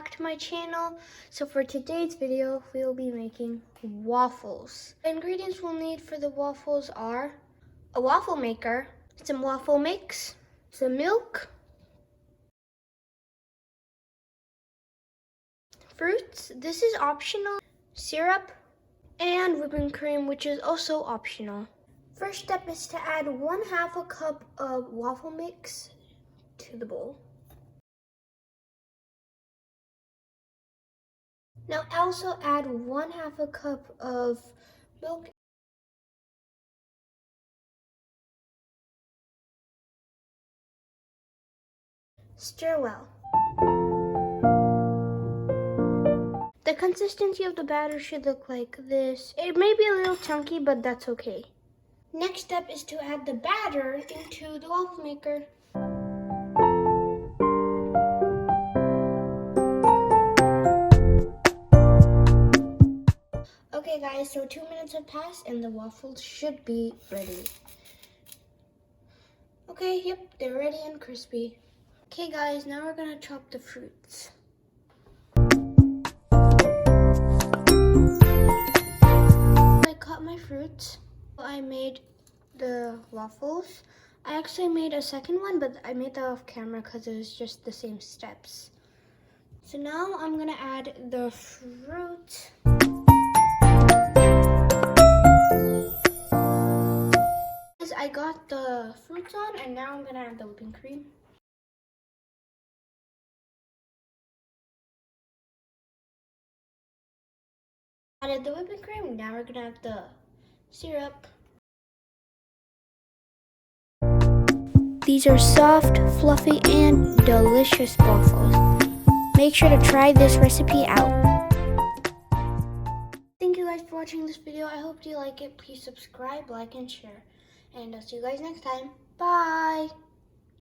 back to my channel. So for today's video, we will be making waffles. The ingredients we'll need for the waffles are a waffle maker, some waffle mix, some milk, fruits, this is optional, syrup, and whipping cream, which is also optional. First step is to add 1/2 a cup of waffle mix to the bowl. Now also add 1/2 a cup of milk. Stir well. The consistency of the batter should look like this. It may be a little chunky, but that's okay. Next step is to add the batter into the waffle maker. Okay guys, so 2 minutes have passed and the waffles should be ready. Okay, yep, they're ready and crispy. Okay guys, now we're gonna chop the fruits. I cut my fruits. I made the waffles. I actually made a second one, but I made that off camera because it was just the same steps. So now I'm gonna add the fruit. I got the fruits on, and now I'm gonna add the whipping cream. Added the whipping cream, now we're gonna add the syrup. These are soft, fluffy, and delicious waffles. Make sure to try this recipe out. Thank you guys for watching this video. I hope you like it. Please subscribe, like, and share. And I'll see you guys next time. Bye!